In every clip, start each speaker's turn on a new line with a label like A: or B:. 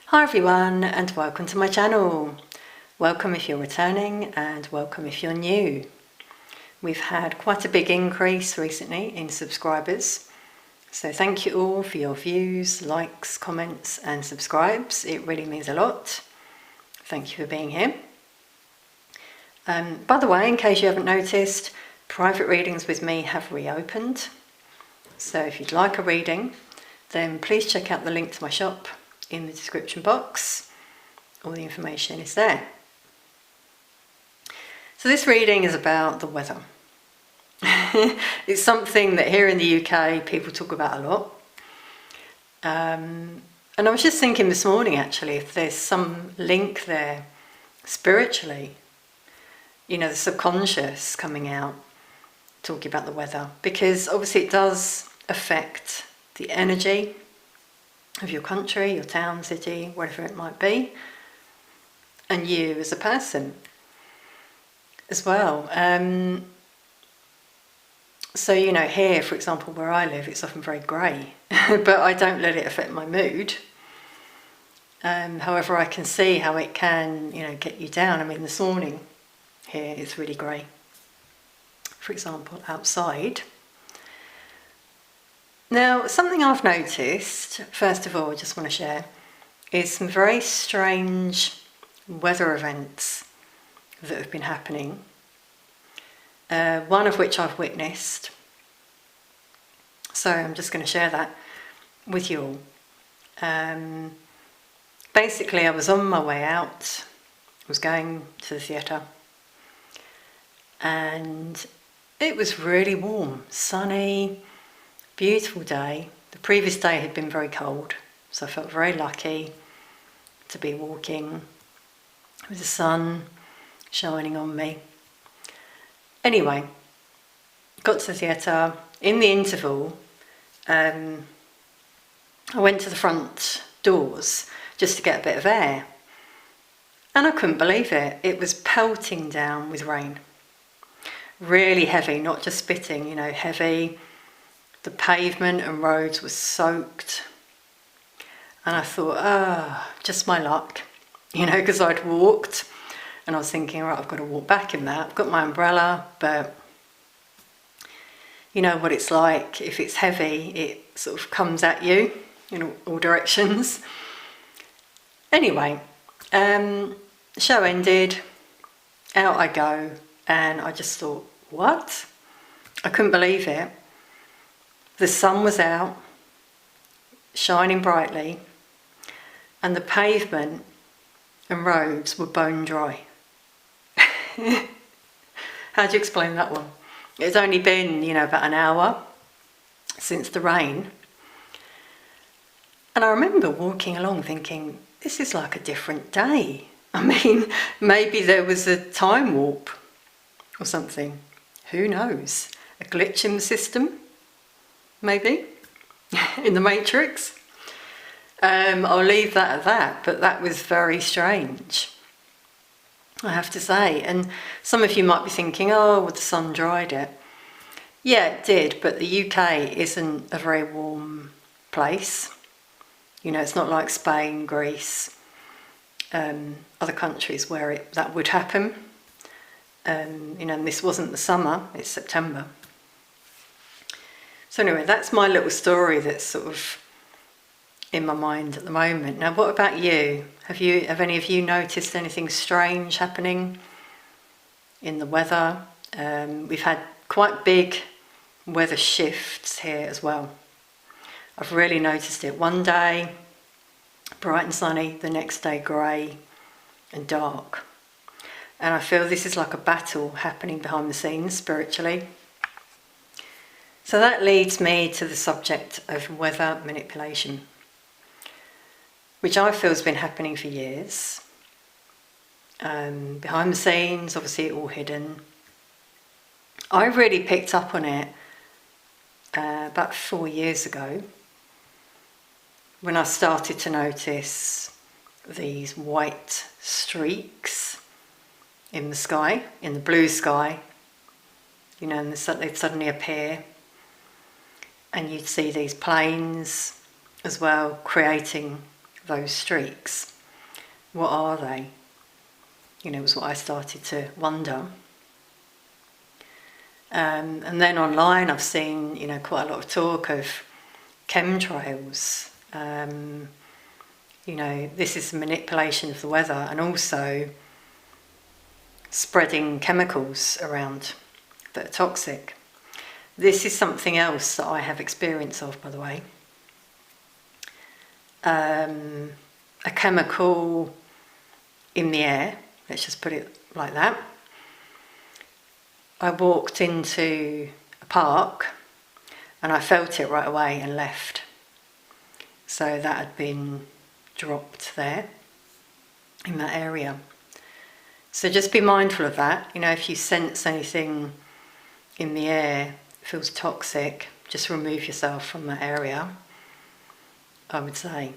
A: Hi everyone, and welcome to my channel. Welcome if you're returning and welcome if you're new. We've had quite a big increase recently in subscribers, so thank you all for your views, likes, comments and subscribes. It really means a lot. Thank you for being here. By the way, in case you haven't noticed, private readings with me have reopened. So if you'd like a reading, then please check out the link to my shop in the description box. All the information is there. So this reading is about the weather. It's something that here in the UK people talk about a lot. And I was just thinking this morning actually if there's some link there spiritually, you know, the subconscious coming out talking about the weather, because obviously it does affect the energy of your country, your town, city, whatever it might be, and you as a person as well. So, you know, here, for example, where I live, it's often very grey, but I don't let it affect my mood. However, I can see how it can, you know, get you down. I mean, this morning here it's really grey, for example, outside. Now, something I've noticed, first of all, I just want to share, is some very strange weather events that have been happening. One of which I've witnessed. So I'm just going to share that with you all. Basically, I was on my way out. I was going to the theatre. And it was really warm, sunny, beautiful day. The previous day had been very cold, so I felt very lucky to be walking with the sun shining on me. Anyway, got to the theatre. In the interval, I went to the front doors just to get a bit of air. And I couldn't believe it. It was pelting down with rain. Really heavy, not just spitting, you know, heavy. The pavement and roads were soaked. And I thought, just my luck, you know, because I'd walked and I was thinking, right, I've got to walk back in that. I've got my umbrella, but you know what it's like. If it's heavy, it sort of comes at you in all directions. Anyway, the show ended, out I go, and I just thought, what? I couldn't believe it. The sun was out, shining brightly, and the pavement and roads were bone dry. How do you explain that one? It's only been, you know, about an hour since the rain. And I remember walking along thinking, this is like a different day. I mean, maybe there was a time warp or something. Who knows? A glitch in the system? Maybe, in the Matrix. I'll leave that at that, but that was very strange, I have to say. And some of you might be thinking, oh, well, the sun dried it. Yeah, it did, but the UK isn't a very warm place. You know, it's not like Spain, Greece, other countries where that would happen. You know, and this wasn't the summer, it's September. So anyway, that's my little story that's sort of in my mind at the moment. Now, what about you? Have any of you noticed anything strange happening in the weather? We've had quite big weather shifts here as well. I've really noticed it. One day, bright and sunny, the next day grey and dark. And I feel this is like a battle happening behind the scenes spiritually. So that leads me to the subject of weather manipulation, which I feel has been happening for years. Behind the scenes, obviously all hidden. I really picked up on it about 4 years ago when I started to notice these white streaks in the sky, in the blue sky, you know, and they'd suddenly appear. And you'd see these planes as well creating those streaks? What are they? Was what I started to wonder. And then online I've seen, quite a lot of talk of chemtrails. This is manipulation of the weather and also spreading chemicals around that are toxic. This is something else that I have experience of, by the way. A chemical in the air, let's just put it like that. I walked into a park and I felt it right away and left. So that had been dropped there in that area. So just be mindful of that. If you sense anything in the air feels toxic, just remove yourself from that area, I would say.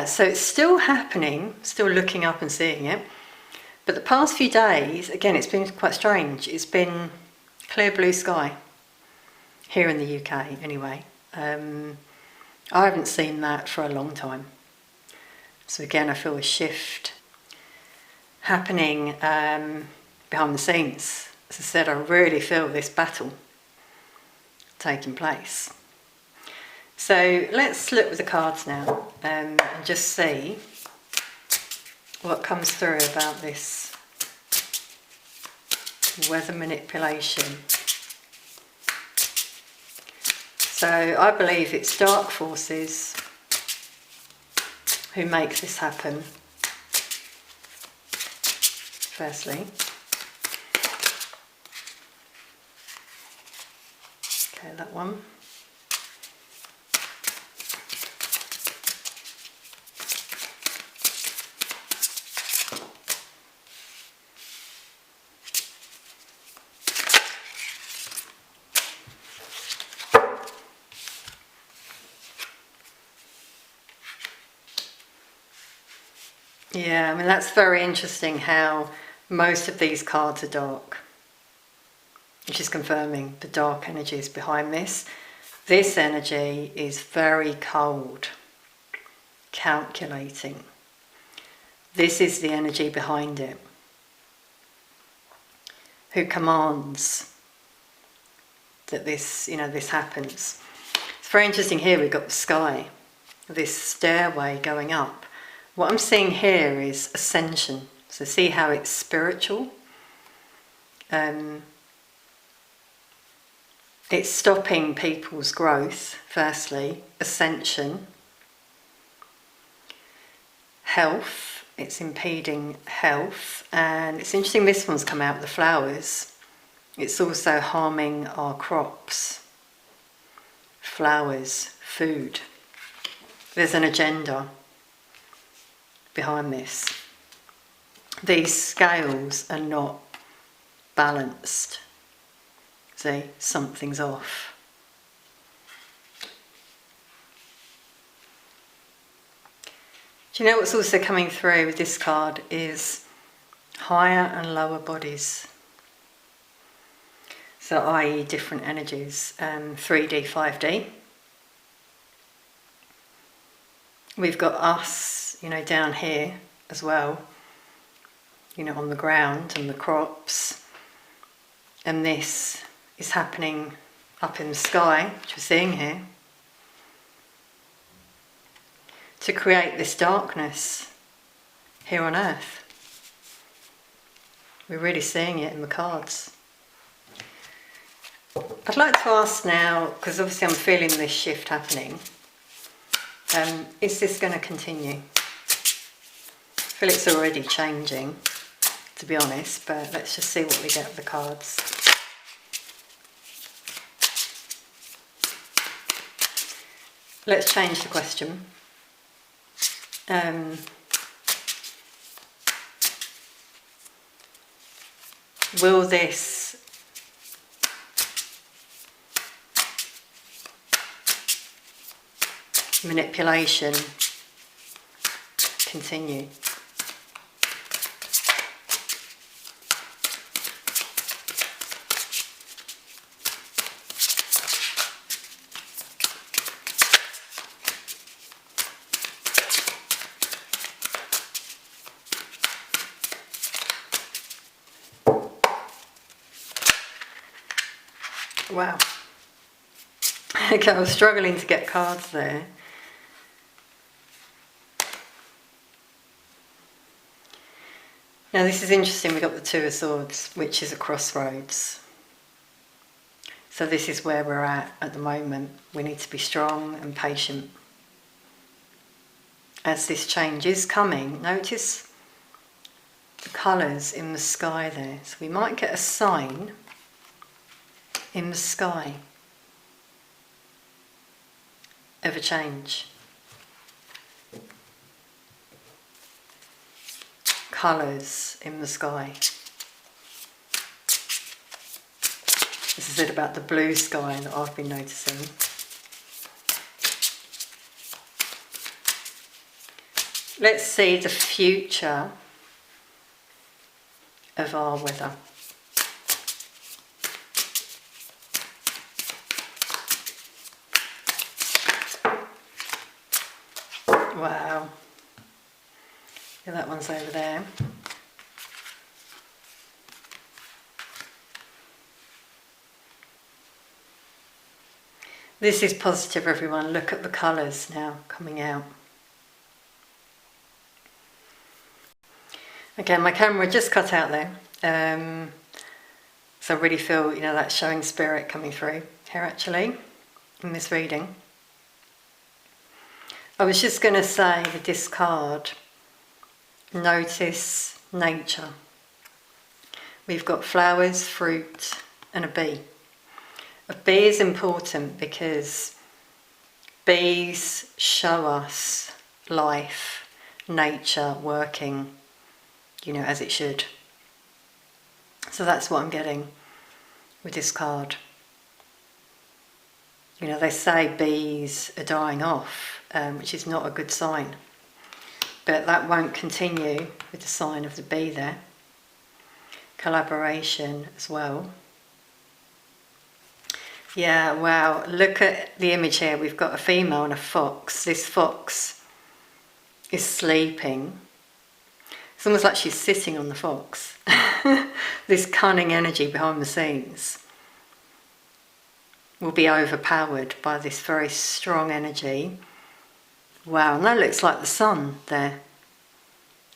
A: So it's still happening, still looking up and seeing it. But the past few days, again, it's been quite strange. It's been clear blue sky, here in the UK anyway. I haven't seen that for a long time. So again, I feel a shift happening behind the scenes. As I said, I really feel this battle taking place. So let's look with the cards now and just see what comes through about this weather manipulation. So I believe it's dark forces who make this happen, firstly. Okay, that one. Yeah, that's very interesting how most of these cards are dark, which is confirming the dark energies behind this. This energy is very cold, calculating. This is the energy behind it, who commands that this happens. It's very interesting here, we've got the sky, this stairway going up. What I'm seeing here is ascension. So see how it's spiritual? It's stopping people's growth, firstly. Ascension. Health. It's impeding health. And it's interesting this one's come out with the flowers. It's also harming our crops. Flowers, food. There's an agenda behind this. These scales are not balanced. See, something's off. Do you know what's also coming through with this card is higher and lower bodies. So i.e. different energies, 3D, 5D. We've got us, down here as well, on the ground and the crops. And this is happening up in the sky, which we're seeing here, to create this darkness here on earth. We're really seeing it in the cards. I'd like to ask now, because obviously I'm feeling this shift happening, is this going to continue? I feel it's already changing, to be honest, but let's just see what we get with the cards. Let's change the question. Will this manipulation continue? Wow. Okay, I was struggling to get cards there. Now this is interesting, we've got the Two of Swords, which is a crossroads. So this is where we're at the moment. We need to be strong and patient. As this change is coming, notice the colours in the sky there. So we might get a sign in the sky of a change. Colours in the sky. This is it about the blue sky that I've been noticing. Let's see the future of our weather. Wow. Yeah, that one's over there. This is positive, everyone. Look at the colours now coming out. Again, my camera just cut out there. So I really feel, that showing spirit coming through here actually, in this reading. I was just going to say with this card, notice nature. We've got flowers, fruit, and a bee. A bee is important because bees show us life, nature working, as it should. So that's what I'm getting with this card. They say bees are dying off, which is not a good sign. But that won't continue with the sign of the bee there. Collaboration as well. Yeah, wow, look at the image here. We've got a female and a fox. This fox is sleeping. It's almost like she's sitting on the fox. This cunning energy behind the scenes will be overpowered by this very strong energy. Wow, and that looks like the sun there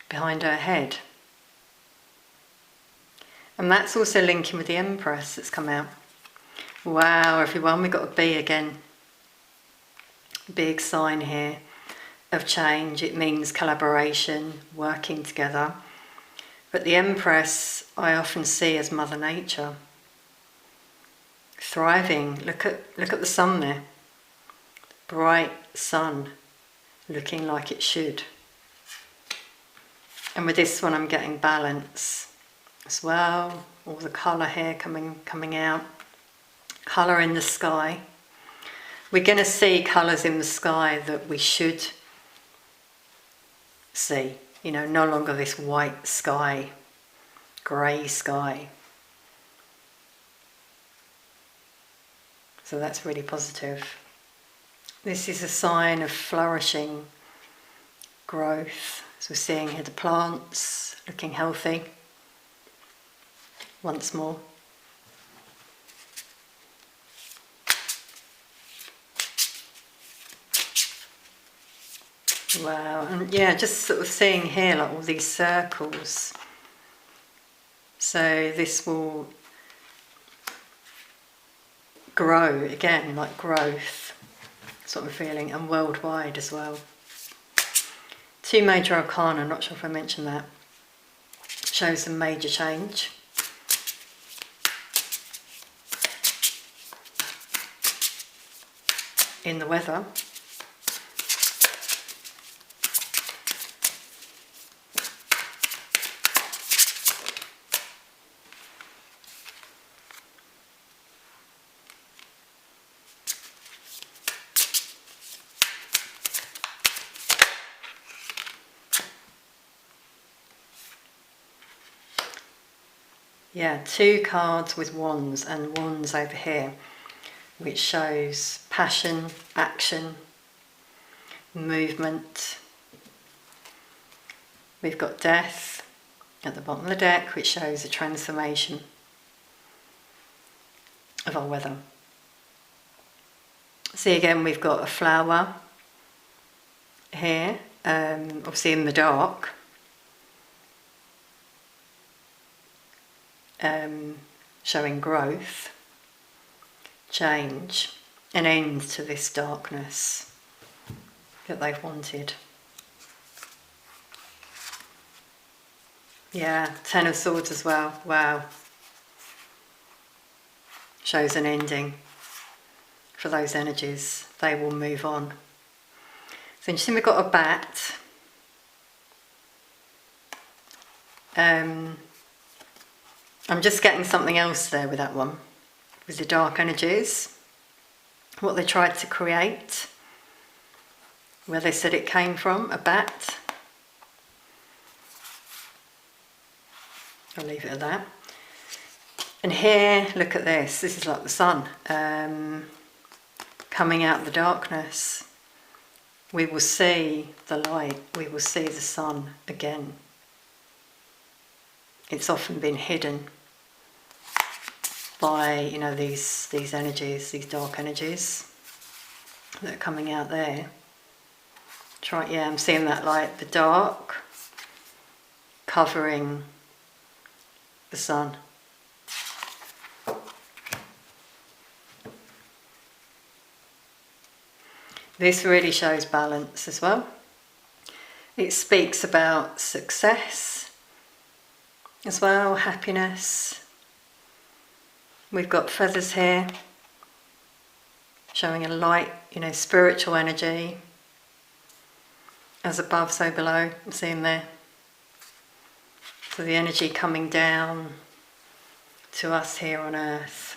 A: behind her head. And that's also linking with the Empress that's come out. Wow, everyone, we've got a bee again. Big sign here of change. It means collaboration, working together. But the Empress I often see as Mother Nature. Thriving. Look at the sun there. Bright sun, looking like it should. And with this one I'm getting balance as well. All the colour here coming out. Colour in the sky. We're going to see colours in the sky that we should see. No longer this white sky, grey sky. So that's really positive. This is a sign of flourishing growth. As we're seeing here, the plants looking healthy. Once more. Wow, and yeah, just sort of seeing here like all these circles. So this will grow again, like growth. That's what I'm feeling, and worldwide as well. Two major arcana, I'm not sure if I mentioned that. Shows some major change. In the weather. Yeah, two cards with wands and wands over here, which shows passion, action, movement. We've got death at the bottom of the deck, which shows a transformation. of our weather. See, again, we've got a flower here, obviously in the dark, showing growth, change, an end to this darkness that they've wanted. Yeah, Ten of Swords as well. Wow. Shows an ending for those energies. They will move on. So interesting, we've got a bat. I'm just getting something else there with that one. With the dark energies. What they tried to create. Where they said it came from, a bat. I'll leave it at that. And here, look at this. This is like the sun coming out of the darkness. We will see the light. We will see the sun again. It's often been hidden by, you know, these energies, these dark energies that are coming out there. Yeah, I'm seeing that light, the dark covering the sun. This really shows balance as well. It speaks about success as well, happiness. We've got feathers here, showing a light, you know, spiritual energy. As above, so below, I'm seeing there. So the energy coming down to us here on earth.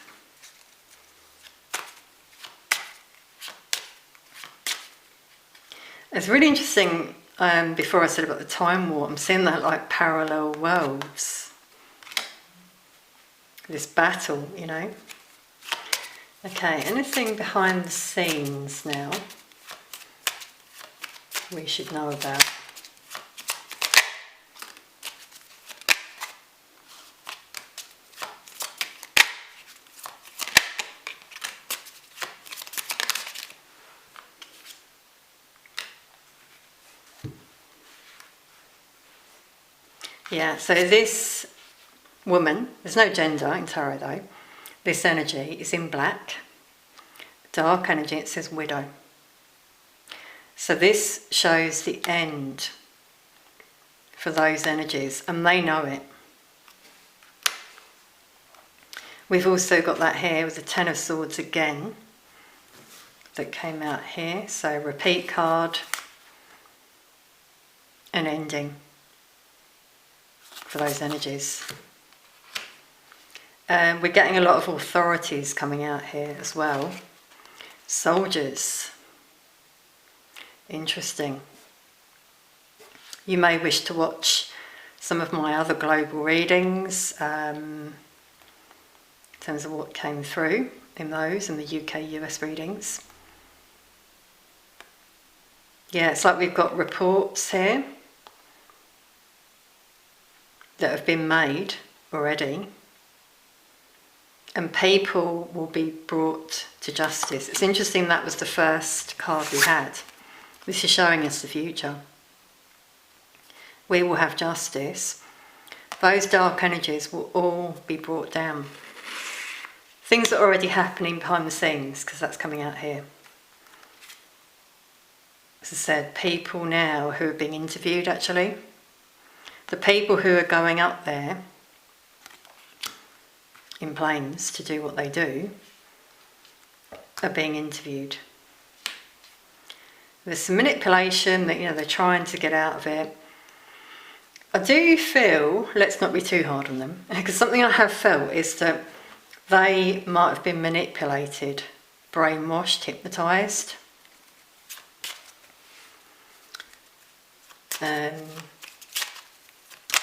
A: It's really interesting, before I said about the time warp, I'm seeing that like parallel worlds. This battle, you know. Okay, anything behind the scenes now we should know about? Yeah, so this woman, there's no gender in tarot though, this energy is in black, dark energy, it says widow. So this shows the end for those energies, and they know it. We've also got that here with the Ten of Swords again, that came out here, so repeat card, an ending for those energies. We're getting a lot of authorities coming out here as well. Soldiers. Interesting. You may wish to watch some of my other global readings in terms of what came through in those, in the UK-US readings. Yeah, it's like we've got reports here that have been made already, and people will be brought to justice. It's interesting, that was the first card we had. This is showing us the future. We will have justice. Those dark energies will all be brought down. Things that are already happening behind the scenes, because that's coming out here. As I said, people now who are being interviewed, actually, the people who are going up there in planes to do what they do are being interviewed. There's some manipulation that, you know, they're trying to get out of it. I do feel, let's not be too hard on them, because something I have felt is that they might have been manipulated, brainwashed, hypnotised.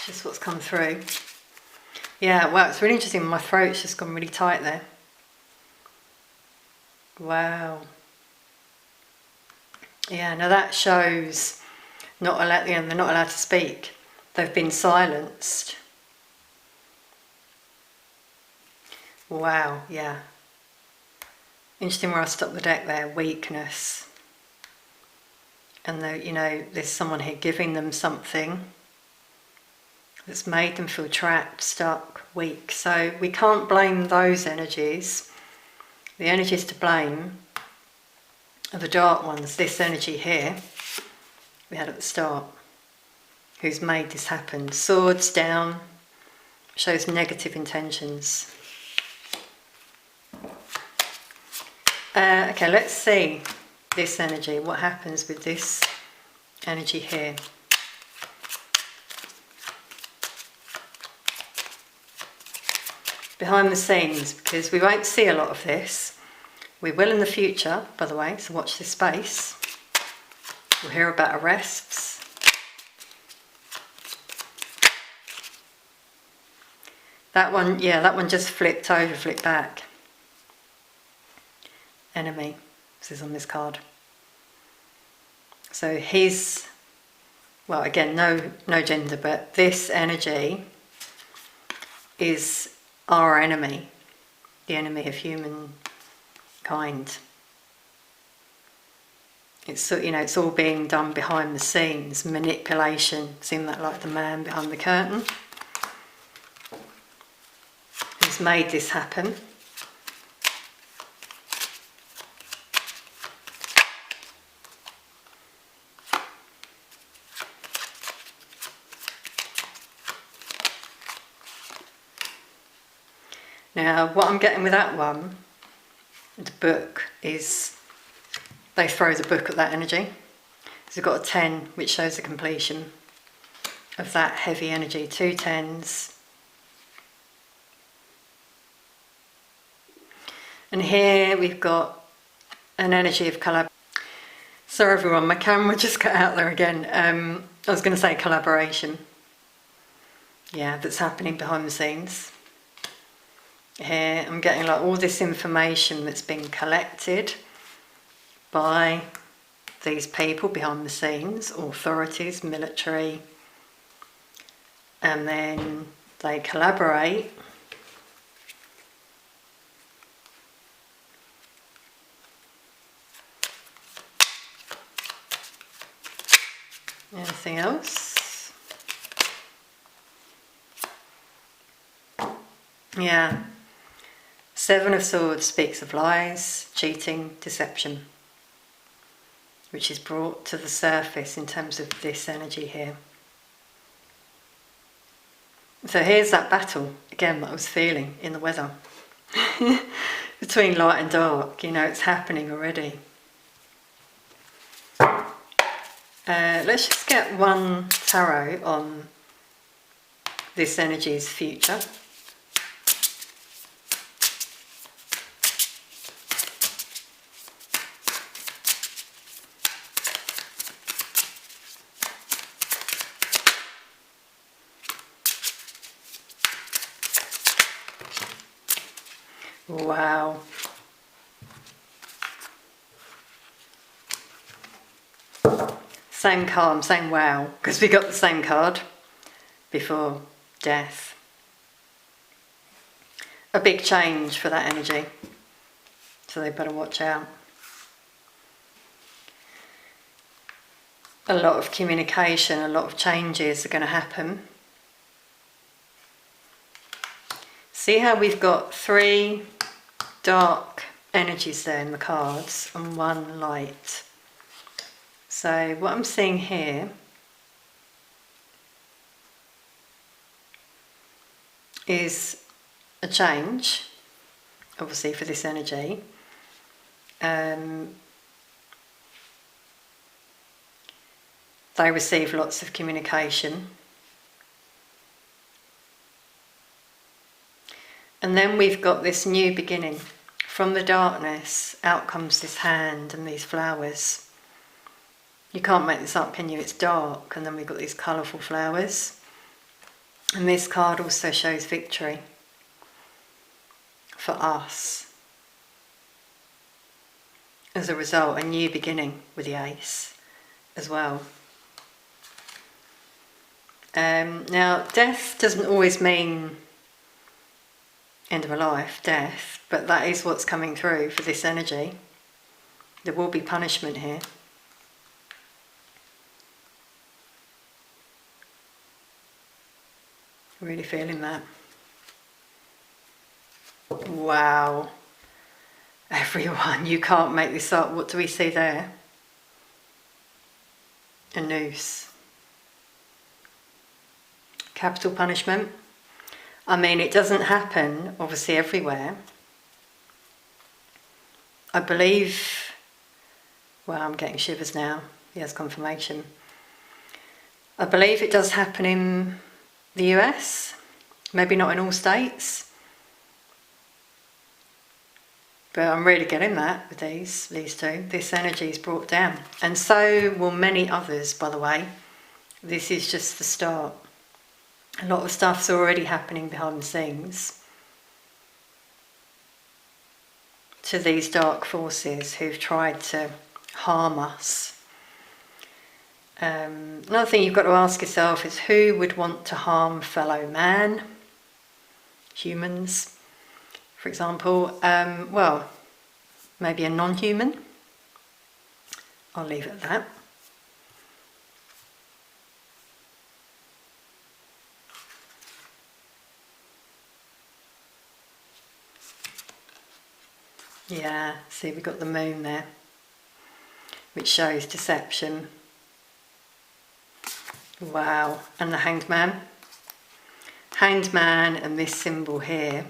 A: Just what's come through. Yeah, wow, it's really interesting. My throat's just gone really tight there. Wow. Yeah, now that shows not allowed, you know, they're not allowed to speak. They've been silenced. Wow, yeah. Interesting where I stopped the deck there, weakness. And there's someone here giving them something that's made them feel trapped, stuck, weak. So we can't blame those energies. The energies to blame are the dark ones, this energy here we had at the start, who's made this happen. Swords down, shows negative intentions. Okay, let's see this energy, what happens with this energy here. Behind the scenes, because we won't see a lot of this. We will in the future, by the way, so watch this space. We'll hear about arrests. That one, yeah, that one just flipped over, flipped back. Enemy, this is on this card. So he's, well, again, no gender, but this energy is our enemy, the enemy of humankind. It's, it's all being done behind the scenes, manipulation. Seem that like the man behind the curtain who's made this happen. Now, what I'm getting with that one, the book, is they throw the book at that energy. So we've got a 10, which shows the completion of that heavy energy. 2 10s. And here we've got an energy of collaboration. Sorry everyone, my camera just got out there again. I was going to say collaboration. Yeah, that's happening behind the scenes. Here I'm getting like all this information that's been collected by these people behind the scenes, authorities, military, and then they collaborate anything else? Yeah. 7 of Swords speaks of lies, cheating, deception, which is brought to the surface in terms of this energy here. So here's that battle, again, that I was feeling in the weather. Between light and dark, it's happening already. Let's just get one tarot on this energy's future. Wow. Same calm, same wow, because we got the same card before, death. A big change for that energy, so they better watch out. A lot of communication, a lot of changes are going to happen. See how we've got 3 dark energies there in the cards and 1 light. So what I'm seeing here is a change, obviously for this energy. They receive lots of communication. And then we've got this new beginning. From the darkness, out comes this hand and these flowers. You can't make this up, can you? It's dark, and then we've got these colourful flowers. And this card also shows victory for us. As a result, a new beginning with the Ace as well. Now, death doesn't always mean end of a life, death, but that is what's coming through for this energy. There will be punishment here. Really feeling that. Wow. Everyone, you can't make this up. What do we see there? A noose. Capital punishment. I mean, it doesn't happen, obviously, everywhere. I believe, well, I'm getting shivers now. Yes, confirmation. I believe it does happen in the US, maybe not in all states. But I'm really getting that with these two. This energy is brought down. And so will many others, by the way. This is just the start. A lot of stuff's already happening behind the scenes to these dark forces who've tried to harm us. Another thing you've got to ask yourself is, who would want to harm fellow man? Humans, for example. Well, maybe a non-human. I'll leave it at that. Yeah, see, we've got the moon there, which shows deception. Wow, and the hanged man. Hanged man and this symbol here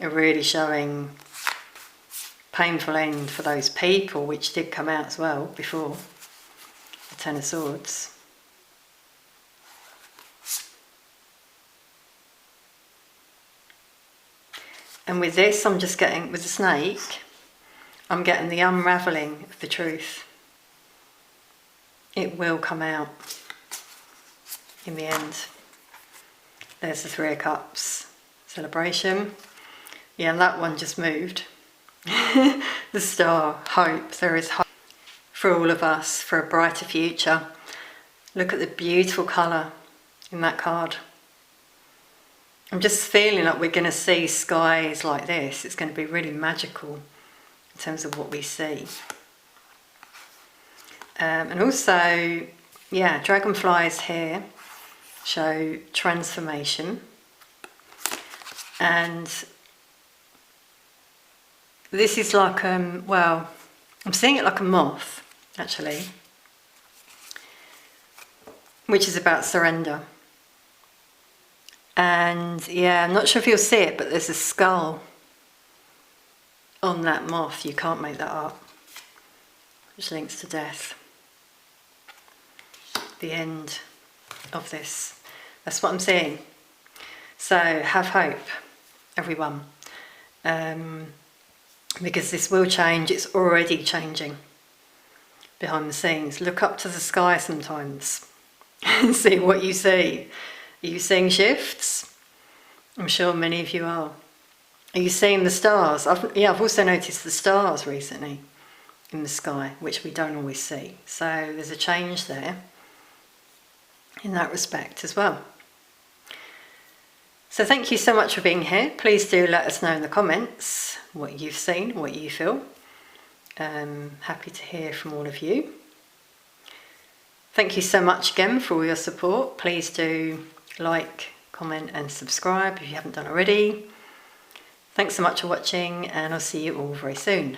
A: are really showing painful end for those people, which did come out as well before, the Ten of Swords. And with this, I'm just getting, with the snake, I'm getting the unravelling of the truth. It will come out in the end. There's the Three of Cups. Celebration. Yeah, and that one just moved. The star, hope. There is hope for all of us, for a brighter future. Look at the beautiful colour in that card. I'm just feeling like we're going to see skies like this. It's going to be really magical in terms of what we see. And also, yeah, dragonflies here show transformation. And this is like, well, I'm seeing it like a moth, actually, which is about surrender. And yeah, I'm not sure if you'll see it, but there's a skull on that moth. You can't make that up, which links to death. The end of this. That's what I'm seeing. So have hope, everyone. Because this will change. It's already changing behind the scenes. Look up to the sky sometimes and see what you see. Are you seeing shifts? I'm sure many of you are. Are you seeing the stars? I've also noticed the stars recently in the sky, which we don't always see. So there's a change there in that respect as well. So thank you so much for being here. Please do let us know in the comments what you've seen, what you feel. Happy to hear from all of you. Thank you so much again for all your support. Please do like, comment and subscribe if you haven't done already. Thanks so much for watching, and I'll see you all very soon.